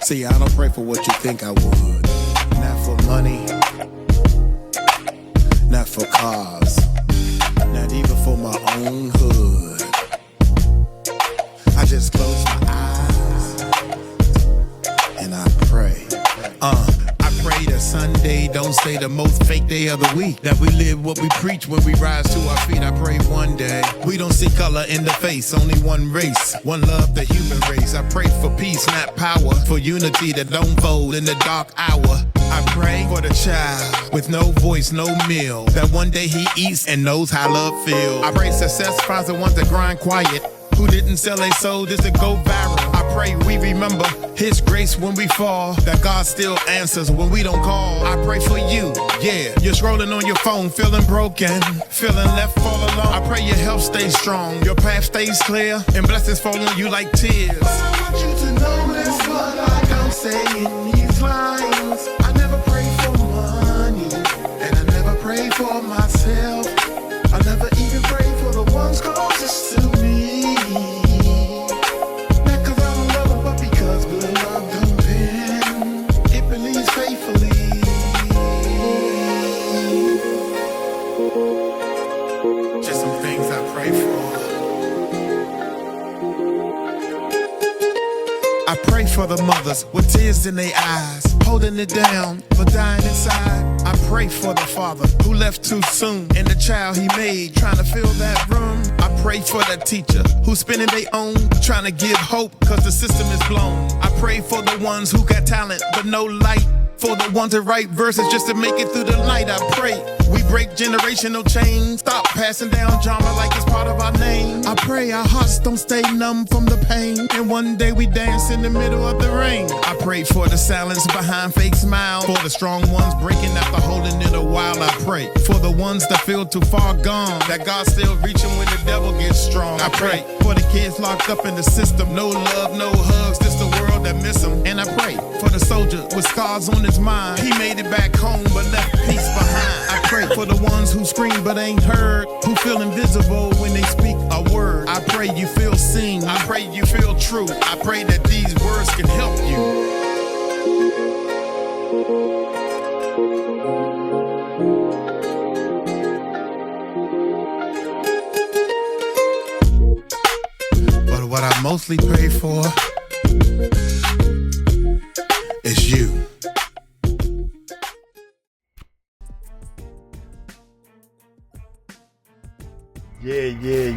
See, I don't pray for what you think I would. Not for money, not for cars, not even for my own hood. I just close my eyes and I pray. I pray that Sunday don't stay the most fake day of the week. That we live what we preach when we rise to our feet. I pray one day we don't see color in the face. Only one race, one love, the human race. I pray for peace, not power. For unity that don't fold in the dark hour. I pray for the child with no voice, no meal. That one day he eats and knows how love feels. I pray success finds the ones that grind quiet. Who didn't sell their soul just to go viral. I pray we remember His grace when we fall. That God still answers when we don't call. I pray for you, yeah. You're scrolling on your phone, feeling broken, feeling left all alone. I pray your health stays strong, your path stays clear, and blessings fall on you like tears. But I want you to know this, what I don't say in these lines. I never pray for money, and I never pray for myself. I never even pray for the ones closest to me. Not cause I don't love them, but because good love don't bend. It believes faithfully. Just some things I pray for. I pray for the mothers with tears in their eyes, holding it down but dying inside. I pray for the father who left too soon and the child he made trying to fill that room. I pray for the teacher who's spinning their own, trying to give hope cause the system is blown. I pray for the ones who got talent but no light, for the ones that write verses just to make it through the night. I pray we break generational chains, stop passing down drama like it's part of our name. I pray our hearts don't stay numb from the pain, and one day we dance in the middle of the rain. I pray for the silence behind fake smiles, for the strong ones breaking after holding it a while. I pray for the ones that feel too far gone, that God's still reaching when the devil gets strong. I pray for the kids locked up in the system, no love, no hugs, just the world that miss them. And I pray for the soldier with scars on his mind, he made it back home but left peace behind. I pray for the ones who scream but ain't heard, who feel invisible when they speak a word. I pray you feel seen, I pray you feel true. I pray that these words can help you. But what I mostly pray for is you.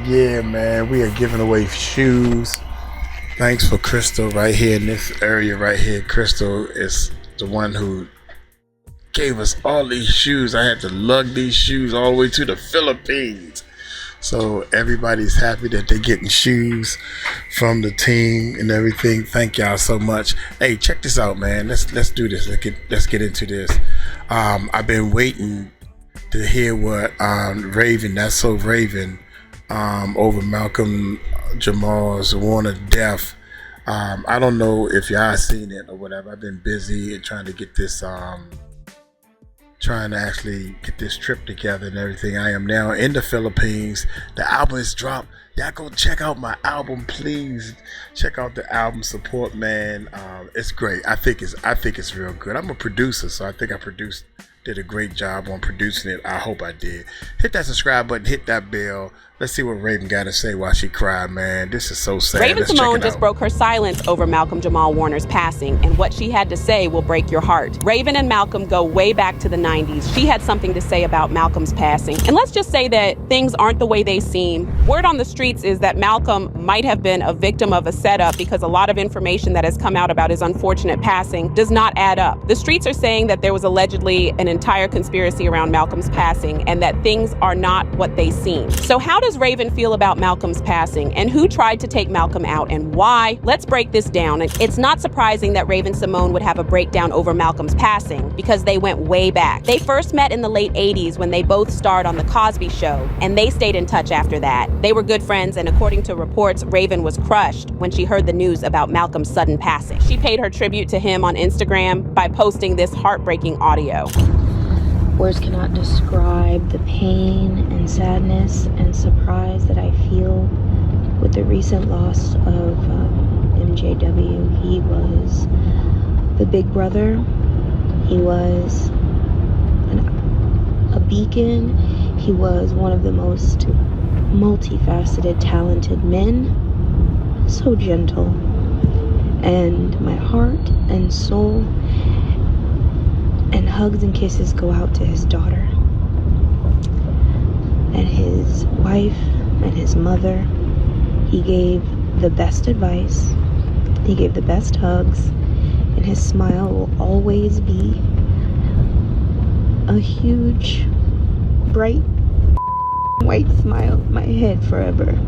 Yeah, man. We are giving away shoes. Thanks for Crystal right here in this area right here. Crystal is the one who gave us all these shoes. I had to lug these shoes all the way to the Philippines. So everybody's happy that they're getting shoes from the team and everything. Thank y'all so much. Hey, check this out, man. Let's do this. Let's get into this. I've been waiting to hear what Raven, that's so Raven, over Malcolm Jamal Warner death. I don't know if y'all seen it or whatever. I've been busy and trying to get this, trying to actually get this trip together and everything. I am now in the Philippines. The album is dropped. Y'all go check out my album, please. Check out the album, support, man. It's great. I think it's real good. I'm a producer, so I think I did a great job on producing it. I hope I did. Hit that subscribe button, hit that bell. Let's see what Raven got to say while she cried, man. This is so sad. Raven-Symoné just broke her silence over Malcolm Jamal Warner's passing, and what she had to say will break your heart. Raven and Malcolm go way back to the 90s. She had something to say about Malcolm's passing. And let's just say that things aren't the way they seem. Word on the streets is that Malcolm might have been a victim of a setup because a lot of information that has come out about his unfortunate passing does not add up. The streets are saying that there was allegedly an entire conspiracy around Malcolm's passing and that things are not what they seem. So how does Raven feel about Malcolm's passing, and who tried to take Malcolm out and why? Let's break this down. It's not surprising that Raven-Symoné would have a breakdown over Malcolm's passing because they went way back. They first met in the late 80s when they both starred on the Cosby Show, and they stayed in touch after that. They were good friends, and according to reports, Raven was crushed when she heard the news about Malcolm's sudden passing. She paid her tribute to him on Instagram by posting this heartbreaking audio. Words cannot describe the pain and sadness and surprise that I feel with the recent loss of MJW. He was the big brother. He was a beacon. He was one of the most multifaceted, talented men. So gentle. And my heart and soul and hugs and kisses go out to his daughter and his wife and his mother. He gave the best advice. He gave the best hugs. And his smile will always be a huge, bright, white smile in my head forever.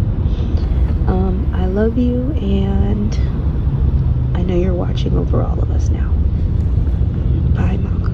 I love you, and I know you're watching over all of us now. Bye, Malcolm.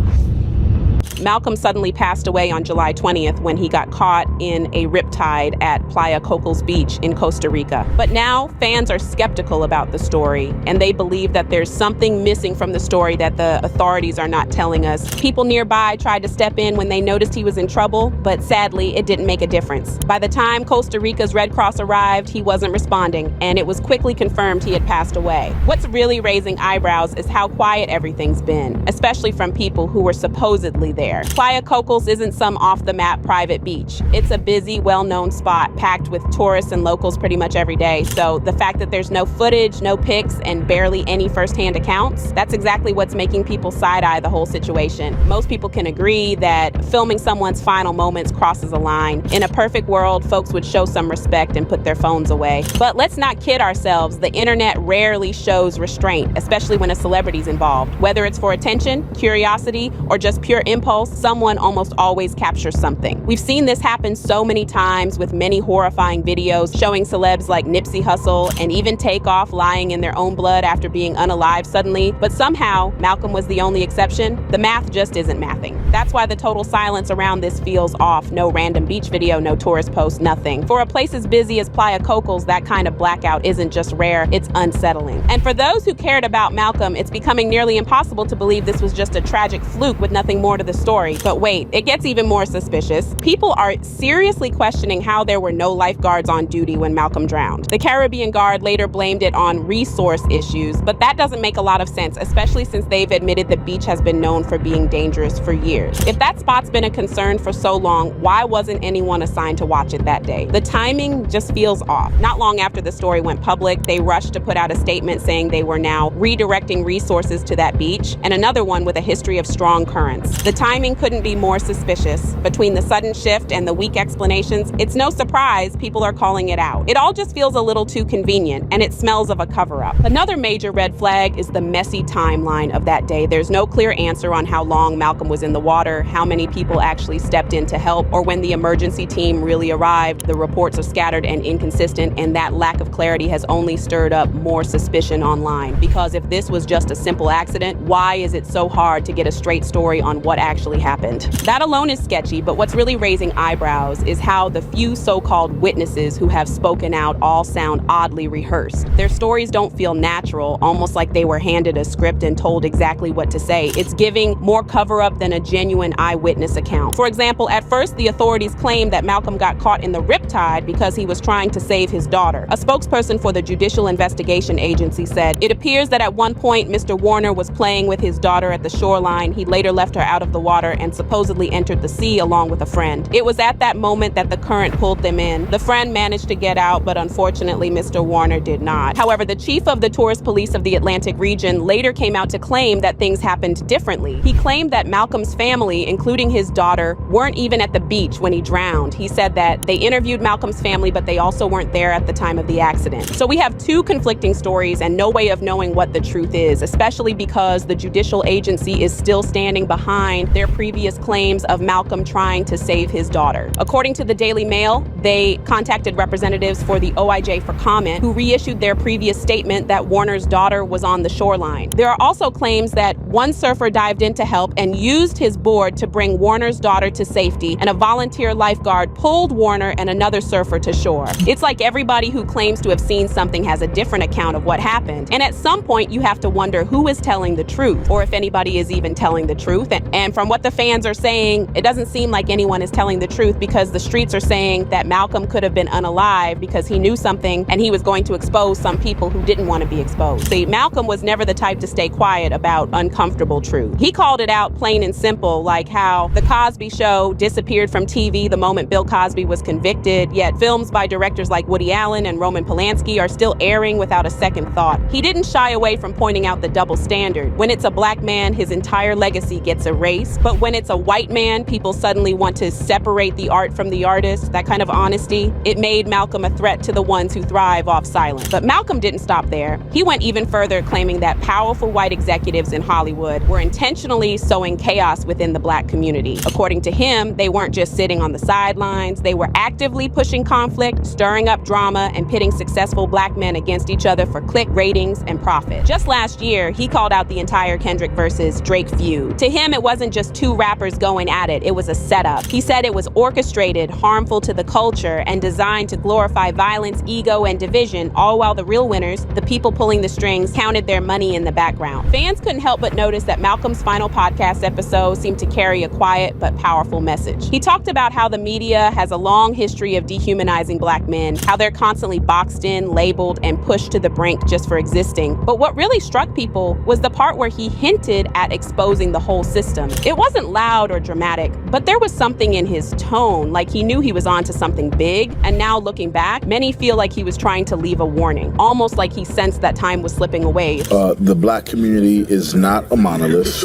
Malcolm suddenly passed away on July 20th when he got caught in a riptide at Playa Cocos Beach in Costa Rica. But now fans are skeptical about the story, and they believe that there's something missing from the story that the authorities are not telling us. People nearby tried to step in when they noticed he was in trouble, but sadly, it didn't make a difference. By the time Costa Rica's Red Cross arrived, he wasn't responding, and it was quickly confirmed he had passed away. What's really raising eyebrows is how quiet everything's been, especially from people who were supposedly there. Playa Cocos isn't some off-the-map private beach. It's a busy, well-known spot packed with tourists and locals pretty much every day. So the fact that there's no footage, no pics, and barely any first-hand accounts, that's exactly what's making people side-eye the whole situation. Most people can agree that filming someone's final moments crosses a line. In a perfect world, folks would show some respect and put their phones away. But let's not kid ourselves. The internet rarely shows restraint, especially when a celebrity's involved. Whether it's for attention, curiosity, or just pure impulse, someone almost always captures something. We've seen this happen so many times with many horrifying videos showing celebs like Nipsey Hussle and even Takeoff lying in their own blood after being unalive suddenly. But somehow, Malcolm was the only exception. The math just isn't mathing. That's why the total silence around this feels off. No random beach video, no tourist post, nothing. For a place as busy as Playa Cocos, that kind of blackout isn't just rare, it's unsettling. And for those who cared about Malcolm, it's becoming nearly impossible to believe this was just a tragic fluke with nothing more to the story. But wait, it gets even more suspicious. People are seriously questioning how there were no lifeguards on duty when Malcolm drowned. The Caribbean Guard later blamed it on resource issues, but that doesn't make a lot of sense, especially since they've admitted the beach has been known for being dangerous for years. If that spot's been a concern for so long, why wasn't anyone assigned to watch it that day? The timing just feels off. Not long after the story went public, they rushed to put out a statement saying they were now redirecting resources to that beach, and another one with a history of strong currents. The timing couldn't be more suspicious. Between the sudden shift and the weak explanations, it's no surprise people are calling it out. It all just feels a little too convenient, and it smells of a cover-up. Another major red flag is the messy timeline of that day. There's no clear answer on how long Malcolm was in the water, how many people actually stepped in to help, or when the emergency team really arrived. The reports are scattered and inconsistent, and that lack of clarity has only stirred up more suspicion online. Because if this was just a simple accident, why is it so hard to get a straight story on what actually happened? That alone is sketchy, but what's really raising eyebrows is how the few so-called witnesses who have spoken out all sound oddly rehearsed. Their stories don't feel natural, almost like they were handed a script and told exactly what to say. It's giving more cover-up than a genuine eyewitness account. For example, at first, the authorities claimed that Malcolm got caught in the riptide because he was trying to save his daughter. A spokesperson for the Judicial Investigation Agency said, "It appears that at one point, Mr. Warner was playing with his daughter at the shoreline. He later left her out of the water and supposedly entered the sea along with a friend. It was at that moment that the current pulled them in. The friend managed to get out, but unfortunately, Mr. Warner did not." However, the chief of the tourist police of the Atlantic region later came out to claim that things happened differently. He claimed that Malcolm's family, including his daughter, weren't even at the beach when he drowned. He said that they interviewed Malcolm's family, but they also weren't there at the time of the accident. So we have two conflicting stories and no way of knowing what the truth is, especially because the judicial agency is still standing behind their previous claims of Malcolm trying to save his daughter. According to the Daily Mail, they contacted representatives for the OIJ for comment, who reissued their previous statement that Warner's daughter was on the shoreline. There are also claims that one surfer dived in to help and used his board to bring Warner's daughter to safety, and a volunteer lifeguard pulled Warner and another another surfer to shore. It's like everybody who claims to have seen something has a different account of what happened. And at some point, you have to wonder who is telling the truth, or if anybody is even telling the truth. And from what the fans are saying, it doesn't seem like anyone is telling the truth, because the streets are saying that Malcolm could have been unalive because he knew something and he was going to expose some people who didn't want to be exposed. See, Malcolm was never the type to stay quiet about uncomfortable truth. He called it out plain and simple, like how the Cosby Show disappeared from TV the moment Bill Cosby was convicted, yet films by directors like Woody Allen and Roman Polanski are still airing without a second thought. He didn't shy away from pointing out the double standard. When it's a black man, his entire legacy gets erased, but when it's a white man, people suddenly want to separate the art from the artist. That kind of honesty, it made Malcolm a threat to the ones who thrive off silence. But Malcolm didn't stop there. He went even further, claiming that powerful white executives in Hollywood were intentionally sowing chaos within the black community. According to him, they weren't just sitting on the sidelines, they were actively pushing conflict, stirring up drama, and pitting successful black men against each other for click ratings and profit. Just last year, he called out the entire Kendrick versus Drake feud. To him, it wasn't just two rappers going at it was a setup. He said it was orchestrated, harmful to the culture, and designed to glorify violence, ego, and division, all while the real winners, the people pulling the strings, counted their money in the background. Fans couldn't help but notice that Malcolm's final podcast episode seemed to carry a quiet but powerful message. He talked about how the media has a long history of dehumanizing black men, how they're constantly boxed in, labeled, and pushed to the brink just for existing. But what really struck people was the part where he hinted at exposing the whole system. It wasn't loud or dramatic, but there was something in his tone, like he knew he was onto something big. And now looking back, many feel like he was trying to leave a warning, almost like he sensed that time was slipping away. The black community is not a monolith.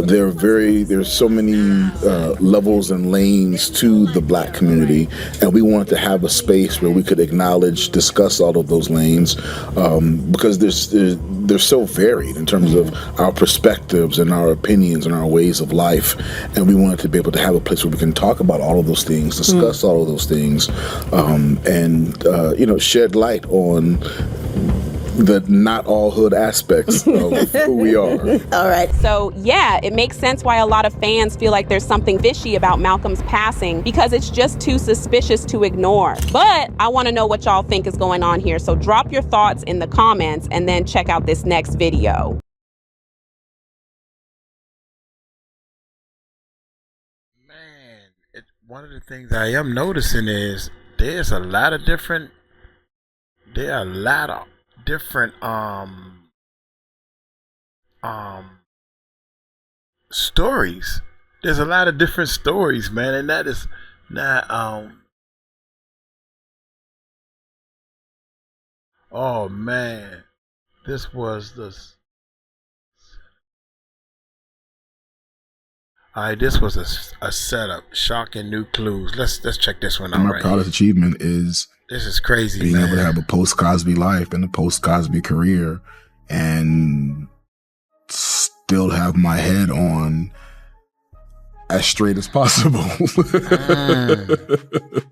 There's so many levels and lanes to the black community, and we wanted to have a space where we could acknowledge, discuss all of those lanes, because they're so varied in terms of our perspectives and our opinions and our ways of life, and we wanted to be able to have a place where we can talk about all of those things, discuss all of those things, and shed light on the not all hood aspects of who we are. All right. So yeah, it makes sense why a lot of fans feel like there's something fishy about Malcolm's passing, because it's just too suspicious to ignore. But I want to know what y'all think is going on here. So drop your thoughts in the comments and then check out this next video. Man, one of the things I am noticing is there are a lot of different stories. There's a lot of different stories, man, and that is not oh man, this was a setup, shocking new clues. Let's check this one out. My proudest achievement is this is crazy, being man. able to have a post-Cosby life and a post-Cosby career and still have my head on as straight as possible.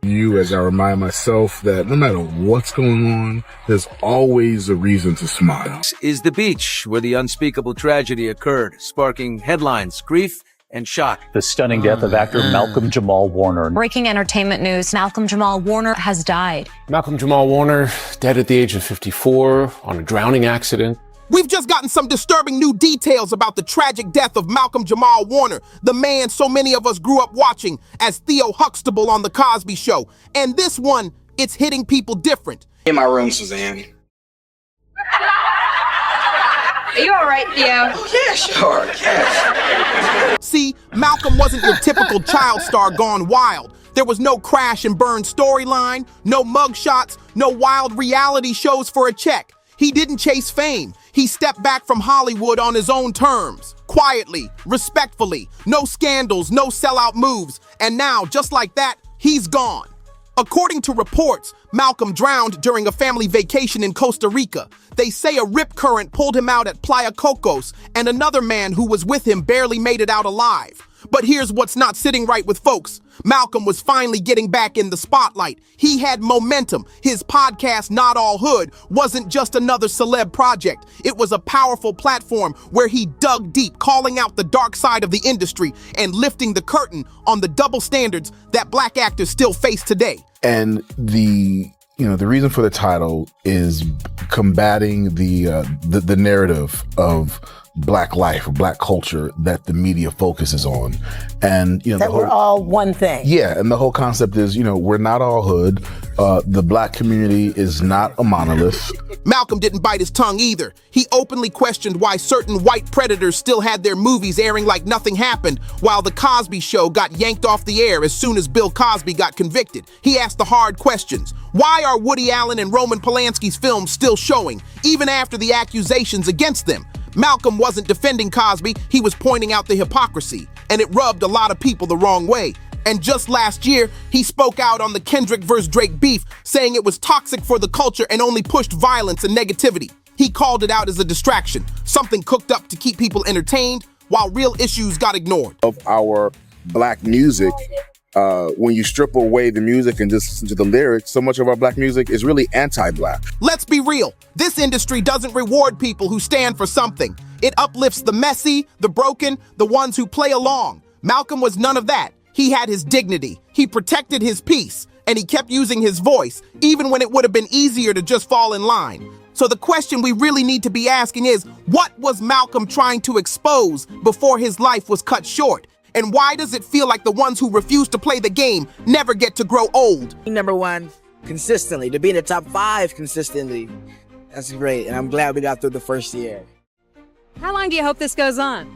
You, as I remind myself that no matter what's going on, there's always a reason to smile. This is the beach where the unspeakable tragedy occurred, sparking headlines, grief, and shock. The stunning death of actor Malcolm Jamal Warner. Breaking entertainment news, Malcolm Jamal Warner has died. Malcolm Jamal Warner, dead at the age of 54 on a drowning accident. We've just gotten some disturbing new details about the tragic death of Malcolm Jamal Warner, the man so many of us grew up watching as Theo Huxtable on The Cosby Show. And this one, it's hitting people different. In my room, Suzanne. Are you all right, Theo? Oh, yeah, sure, yeah. See, Malcolm wasn't your typical child star gone wild. There was no crash and burn storyline, no mugshots, no wild reality shows for a check. He didn't chase fame. He stepped back from Hollywood on his own terms, quietly, respectfully, no scandals, no sellout moves. And now, just like that, he's gone. According to reports, Malcolm drowned during a family vacation in Costa Rica. They say a rip current pulled him out at Playa Cocos, and another man who was with him barely made it out alive. But here's what's not sitting right with folks. Malcolm was finally getting back in the spotlight. He had momentum. His podcast, Not All Hood, wasn't just another celeb project. It was a powerful platform where he dug deep, calling out the dark side of the industry and lifting the curtain on the double standards that black actors still face today. And the reason for the title is combating the narrative of black life, black culture that the media focuses on. And, that we're all one thing. Yeah. And the whole concept is, we're not all hood. The black community is not a monolith. Malcolm didn't bite his tongue either. He openly questioned why certain white predators still had their movies airing like nothing happened, while the Cosby Show got yanked off the air as soon as Bill Cosby got convicted. He asked the hard questions. Why are Woody Allen and Roman Polanski's films still showing, even after the accusations against them? Malcolm wasn't defending Cosby, he was pointing out the hypocrisy, and it rubbed a lot of people the wrong way. And just last year, he spoke out on the Kendrick vs. Drake beef, saying it was toxic for the culture and only pushed violence and negativity. He called it out as a distraction, something cooked up to keep people entertained, while real issues got ignored. Of our black music, when you strip away the music and just listen to the lyrics, so much of our black music is really anti-black. Let's be real. This industry doesn't reward people who stand for something. It uplifts the messy, the broken, the ones who play along. Malcolm was none of that. He had his dignity. He protected his peace, and he kept using his voice, even when it would have been easier to just fall in line. So the question we really need to be asking is, what was Malcolm trying to expose before his life was cut short? And why does it feel like the ones who refuse to play the game never get to grow old? Number one, consistently, to be in the top 5 consistently. That's great, and I'm glad we got through the first year. How long do you hope this goes on?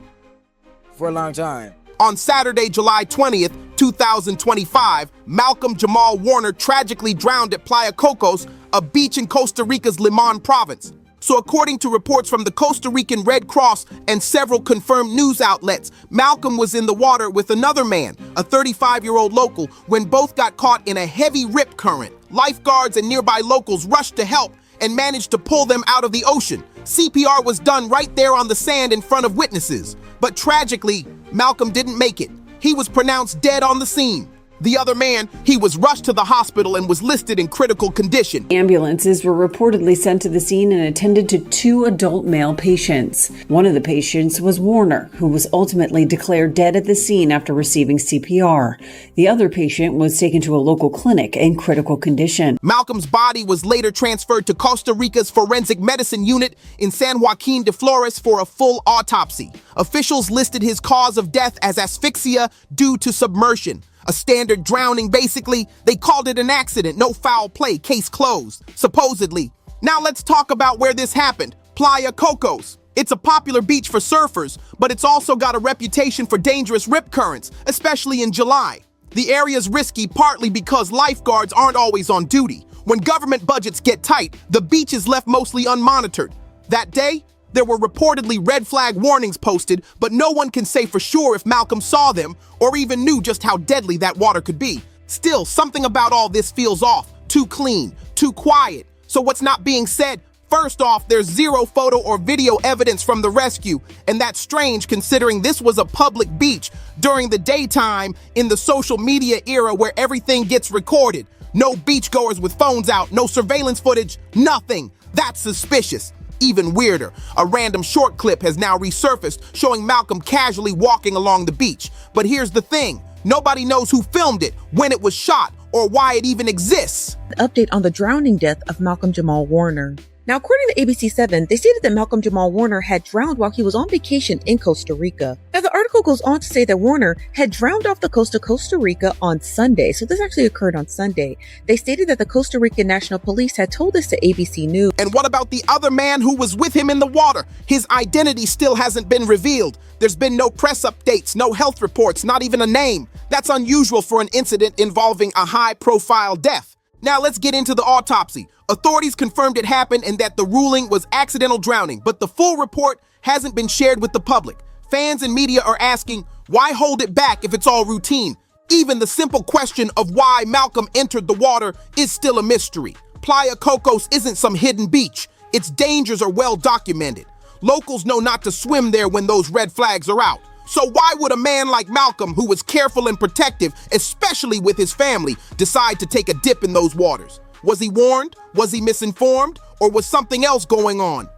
For a long time. On Saturday, July 20th, 2025, Malcolm Jamal Warner tragically drowned at Playa Cocos, a beach in Costa Rica's Limon province. So according to reports from the Costa Rican Red Cross and several confirmed news outlets, Malcolm was in the water with another man, a 35-year-old local, when both got caught in a heavy rip current. Lifeguards and nearby locals rushed to help and managed to pull them out of the ocean. CPR was done right there on the sand in front of witnesses. But tragically, Malcolm didn't make it. He was pronounced dead on the scene. The other man, he was rushed to the hospital and was listed in critical condition. Ambulances were reportedly sent to the scene and attended to 2 adult male patients. One of the patients was Warner, who was ultimately declared dead at the scene after receiving CPR. The other patient was taken to a local clinic in critical condition. Malcolm's body was later transferred to Costa Rica's forensic medicine unit in San Joaquin de Flores for a full autopsy. Officials listed his cause of death as asphyxia due to submersion. A standard drowning, basically. They called it an accident, no foul play, case closed, supposedly. Now let's talk about where this happened. Playa Cocos. It's a popular beach for surfers, but it's also got a reputation for dangerous rip currents, especially in July. The area's risky partly because lifeguards aren't always on duty. When government budgets get tight, the beach is left mostly unmonitored. That day, there were reportedly red flag warnings posted, but no one can say for sure if Malcolm saw them or even knew just how deadly that water could be. Still, something about all this feels off, too clean, too quiet. So what's not being said? First off, there's zero photo or video evidence from the rescue, and that's strange considering this was a public beach during the daytime in the social media era where everything gets recorded. No beachgoers with phones out, no surveillance footage, nothing. That's suspicious. Even weirder, a random short clip has now resurfaced showing Malcolm casually walking along the beach. But here's the thing, nobody knows who filmed it, when it was shot, or why it even exists. Update on the drowning death of Malcolm Jamal Warner. Now, according to ABC7, they stated that Malcolm Jamal Warner had drowned while he was on vacation in Costa Rica. Now, the article goes on to say that Warner had drowned off the coast of Costa Rica on Sunday. So this actually occurred on Sunday. They stated that the Costa Rican National Police had told this to ABC News. And what about the other man who was with him in the water? His identity still hasn't been revealed. There's been no press updates, no health reports, not even a name. That's unusual for an incident involving a high-profile death. Now let's get into the autopsy. Authorities confirmed it happened and that the ruling was accidental drowning, but the full report hasn't been shared with the public. Fans and media are asking, why hold it back if it's all routine? Even the simple question of why Malcolm entered the water is still a mystery. Playa Cocos isn't some hidden beach. Its dangers are well documented. Locals know not to swim there when those red flags are out. So why would a man like Malcolm, who was careful and protective, especially with his family, decide to take a dip in those waters? Was he warned? Was he misinformed? Or was something else going on?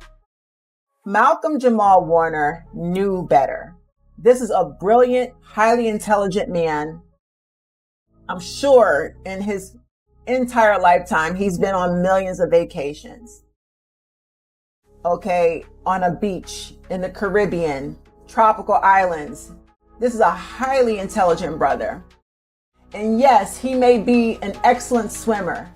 Malcolm Jamal Warner knew better. This is a brilliant, highly intelligent man. I'm sure in his entire lifetime, he's been on millions of vacations. Okay, on a beach, in the Caribbean, tropical islands. This is a highly intelligent brother. And yes, he may be an excellent swimmer,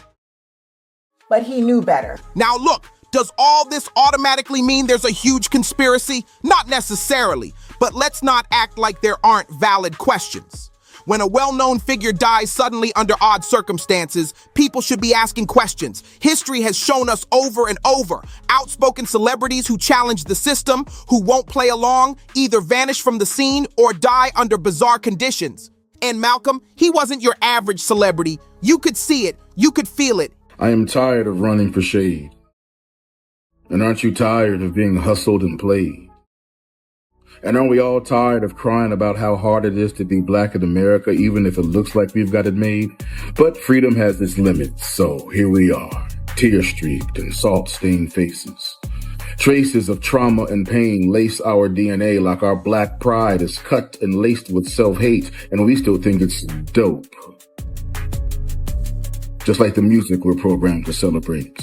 but he knew better. Now look, does all this automatically mean there's a huge conspiracy? Not necessarily, but let's not act like there aren't valid questions. When a well-known figure dies suddenly under odd circumstances, people should be asking questions. History has shown us over and over, outspoken celebrities who challenge the system, who won't play along, either vanish from the scene or die under bizarre conditions. And Malcolm, he wasn't your average celebrity. You could see it, you could feel it. I am tired of running for shade. And aren't you tired of being hustled and played? And aren't we all tired of crying about how hard it is to be black in America, even if it looks like we've got it made? But freedom has its limits, so here we are, tear-streaked and salt-stained faces. Traces of trauma and pain lace our DNA like our black pride is cut and laced with self-hate, and we still think it's dope. Just like the music we're programmed to celebrate.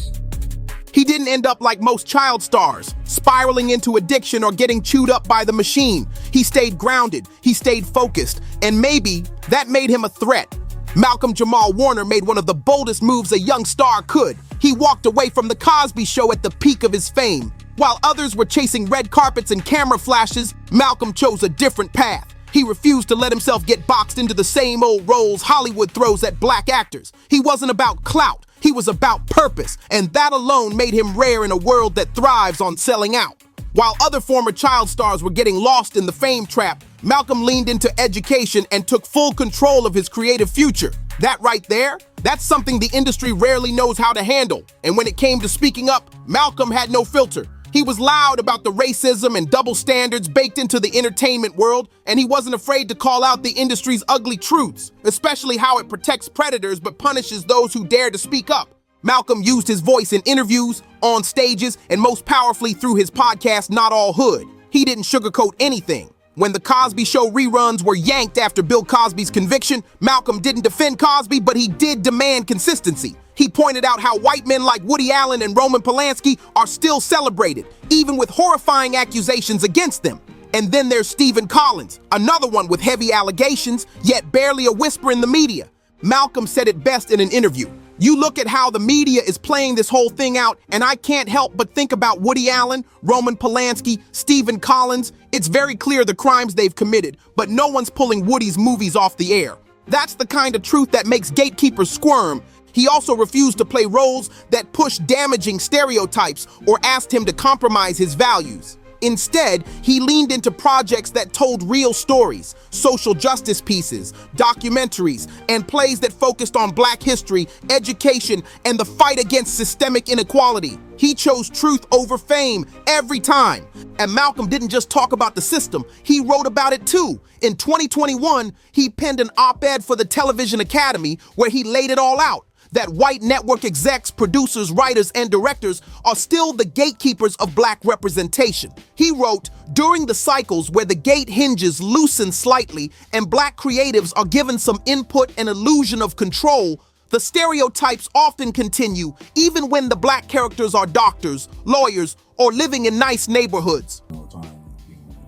He didn't end up like most child stars, spiraling into addiction or getting chewed up by the machine. He stayed grounded, he stayed focused, and maybe that made him a threat. Malcolm Jamal Warner made one of the boldest moves a young star could. He walked away from the Cosby Show at the peak of his fame. While others were chasing red carpets and camera flashes, Malcolm chose a different path. He refused to let himself get boxed into the same old roles Hollywood throws at black actors. He wasn't about clout. He was about purpose, and that alone made him rare in a world that thrives on selling out. While other former child stars were getting lost in the fame trap, Malcolm leaned into education and took full control of his creative future. That right there, that's something the industry rarely knows how to handle. And when it came to speaking up, Malcolm had no filter. He was loud about the racism and double standards baked into the entertainment world, and he wasn't afraid to call out the industry's ugly truths, especially how it protects predators but punishes those who dare to speak up. Malcolm used his voice in interviews, on stages, and most powerfully through his podcast, Not All Hood. He didn't sugarcoat anything. When the Cosby Show reruns were yanked after Bill Cosby's conviction, Malcolm didn't defend Cosby, but he did demand consistency. He pointed out how white men like Woody Allen and Roman Polanski are still celebrated, even with horrifying accusations against them. And then there's Stephen Collins, another one with heavy allegations, yet barely a whisper in the media. Malcolm said it best in an interview. You look at how the media is playing this whole thing out, and I can't help but think about Woody Allen, Roman Polanski, Stephen Collins. It's very clear the crimes they've committed, but no one's pulling Woody's movies off the air. That's the kind of truth that makes gatekeepers squirm. He also refused to play roles that pushed damaging stereotypes or asked him to compromise his values. Instead, he leaned into projects that told real stories, social justice pieces, documentaries, and plays that focused on black history, education, and the fight against systemic inequality. He chose truth over fame every time. And Malcolm didn't just talk about the system, he wrote about it too. In 2021, he penned an op-ed for the Television Academy where he laid it all out. That white network execs, producers, writers, and directors are still the gatekeepers of black representation. He wrote, during the cycles where the gate hinges loosen slightly and black creatives are given some input and illusion of control, the stereotypes often continue even when the black characters are doctors, lawyers, or living in nice neighborhoods. All the time,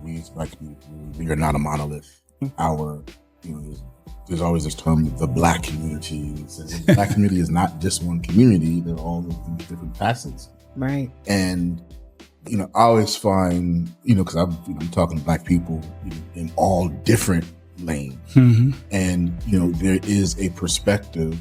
we as black people, we are not a monolith. There's always this term, the black community. The black community is not just one community. They're all different facets. Right. And, I always find, because I'm talking to black people in all different lanes. Mm-hmm. And, there is a perspective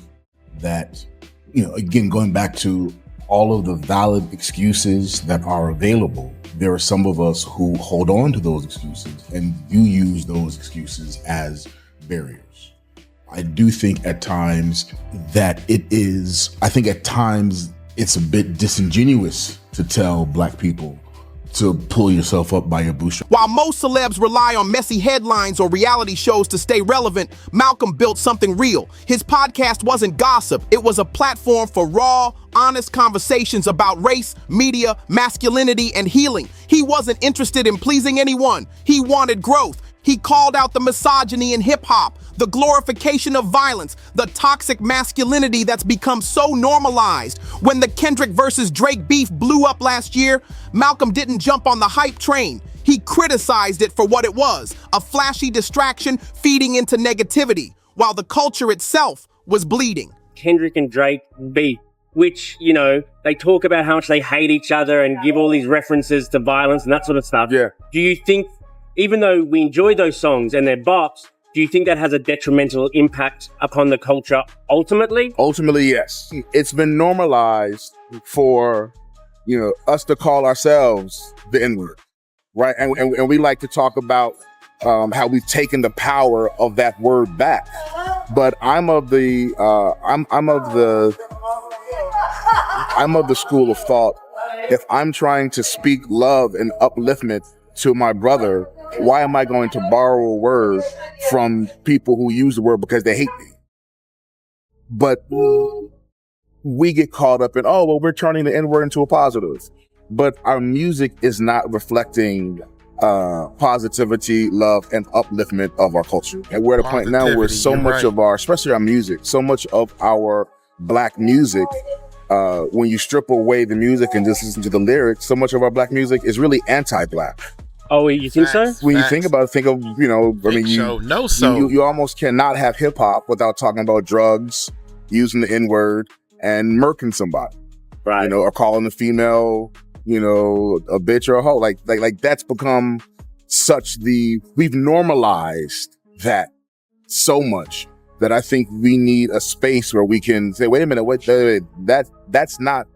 that, again, going back to all of the valid excuses that are available, there are some of us who hold on to those excuses and you use those excuses as barriers. I do think at times that it's a bit disingenuous to tell black people to pull yourself up by your bootstraps. While most celebs rely on messy headlines or reality shows to stay relevant, Malcolm built something real. His podcast wasn't gossip. It was a platform for raw, honest conversations about race, media, masculinity, and healing. He wasn't interested in pleasing anyone. He wanted growth. He called out the misogyny in hip-hop, the glorification of violence, the toxic masculinity that's become so normalized. When the Kendrick versus Drake beef blew up last year, Malcolm didn't jump on the hype train. He criticized it for what it was, a flashy distraction feeding into negativity, while the culture itself was bleeding. Kendrick and Drake beef, which, you know, they talk about how much they hate each other and give all these references to violence and that sort of stuff. Yeah. Do you think, even though we enjoy those songs and they're bops, do you think that has a detrimental impact upon the culture ultimately? Ultimately, yes. It's been normalized for, you know, us to call ourselves the N-word, right? And we like to talk about how we've taken the power of that word back. But I'm of the school of thought. If I'm trying to speak love and upliftment to my brother, why am I going to borrow a word from people who use the word because they hate me? But we get caught up in, oh, well, we're turning the N-word into a positive. But our music is not reflecting positivity, love, and upliftment of our culture. And we're at a point now where so much of our, especially our music, so much of our Black music, when you strip away the music and just listen to the lyrics, so much of our Black music is really anti-Black. Oh, you think so? When you think about it, think of, you know, I mean, you almost cannot have hip hop without talking about drugs, using the N-word, and murking somebody. Right. You know, or calling a female, you know, a bitch or a hoe. Like that's become we've normalized that so much that I think we need a space where we can say, wait a minute, that's not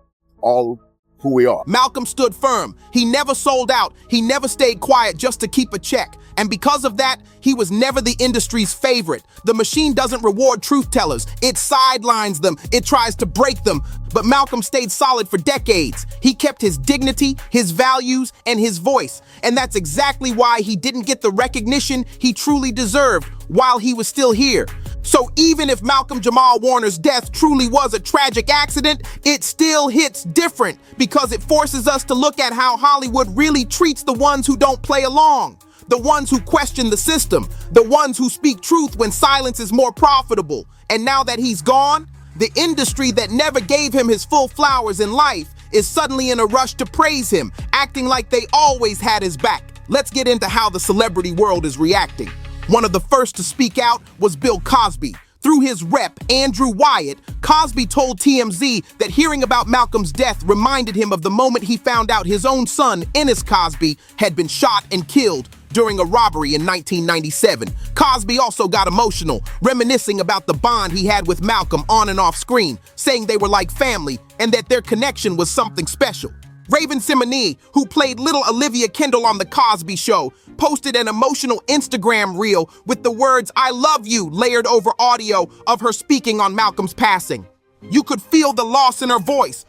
all who we are. Malcolm stood firm. He never sold out. He never stayed quiet just to keep a check. And because of that, he was never the industry's favorite. The machine doesn't reward truth tellers. It sidelines them. It tries to break them. But Malcolm stayed solid for decades. He kept his dignity, his values, and his voice. And that's exactly why he didn't get the recognition he truly deserved while he was still here. So even if Malcolm Jamal Warner's death truly was a tragic accident, it still hits different because it forces us to look at how Hollywood really treats the ones who don't play along, the ones who question the system, the ones who speak truth when silence is more profitable. And now that he's gone, the industry that never gave him his full flowers in life is suddenly in a rush to praise him, acting like they always had his back. Let's get into how the celebrity world is reacting. One of the first to speak out was Bill Cosby. Through his rep, Andrew Wyatt, Cosby told TMZ that hearing about Malcolm's death reminded him of the moment he found out his own son, Ennis Cosby, had been shot and killed during a robbery in 1997. Cosby also got emotional, reminiscing about the bond he had with Malcolm on and off screen, saying they were like family and that their connection was something special. Raven-Symoné, who played little Olivia Kendall on The Cosby Show, posted an emotional Instagram reel with the words, "I love you," layered over audio of her speaking on Malcolm's passing. You could feel the loss in her voice.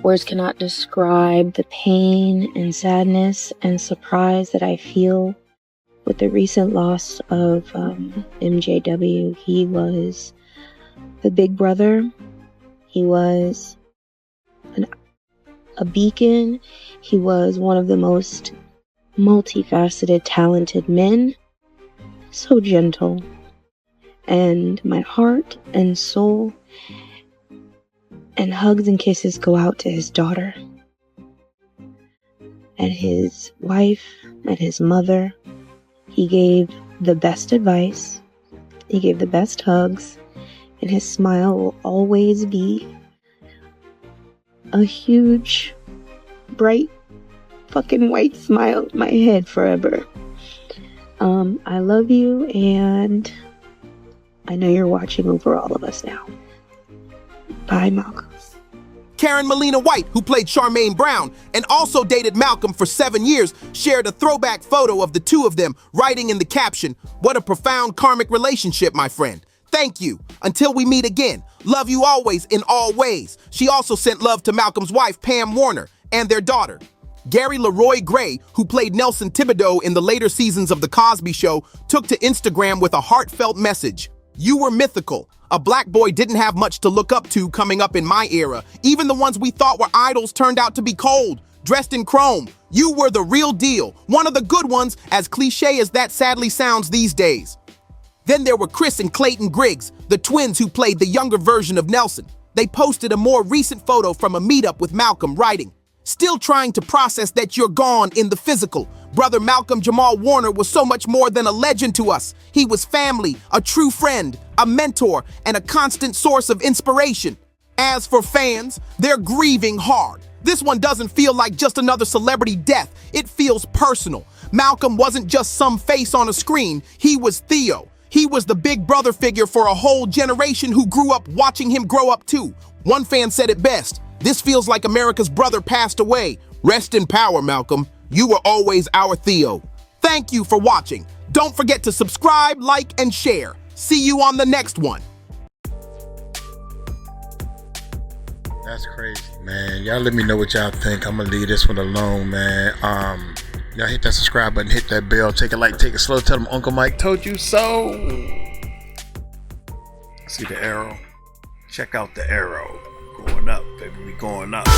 Words cannot describe the pain and sadness and surprise that I feel with the recent loss of MJW. He was the big brother. He was a beacon. He was one of the most multifaceted, talented men. So gentle. And my heart and soul and hugs and kisses go out to his daughter and his wife and his mother. He gave the best advice. He gave the best hugs. And his smile will always be a huge, bright, fucking white smile in my head forever. I love you, and I know you're watching over all of us now. Bye, Malcolm. Karen Melina White, who played Charmaine Brown and also dated Malcolm for 7 years, shared a throwback photo of the two of them, writing in the caption, "What a profound karmic relationship, my friend. Thank you. Until we meet again. Love you always in all ways." She also sent love to Malcolm's wife, Pam Warner, and their daughter. Gary Leroy Gray, who played Nelson Thibodeau in the later seasons of The Cosby Show, took to Instagram with a heartfelt message. "You were mythical. A black boy didn't have much to look up to coming up in my era. Even the ones we thought were idols turned out to be cold, dressed in chrome. You were the real deal, one of the good ones, as cliche as that sadly sounds these days." Then there were Chris and Clayton Griggs, the twins who played the younger version of Nelson. They posted a more recent photo from a meetup with Malcolm, writing, "Still trying to process that you're gone in the physical. Brother Malcolm Jamal Warner was so much more than a legend to us. He was family, a true friend, a mentor, and a constant source of inspiration." As for fans, they're grieving hard. This one doesn't feel like just another celebrity death. It feels personal. Malcolm wasn't just some face on a screen. He was Theo. He was the big brother figure for a whole generation who grew up watching him grow up too. One fan said it best, "This feels like America's brother passed away. Rest in power, Malcolm. You were always our Theo." Thank you for watching. Don't forget to subscribe, like, and share. See you on the next one. That's crazy, man. Y'all let me know what y'all think. I'm gonna leave this one alone, man. Y'all hit that subscribe button, hit that bell, take it light, take it slow. Tell them Uncle Mike told you so. See the arrow? Check out the arrow. Going up, baby, we going up.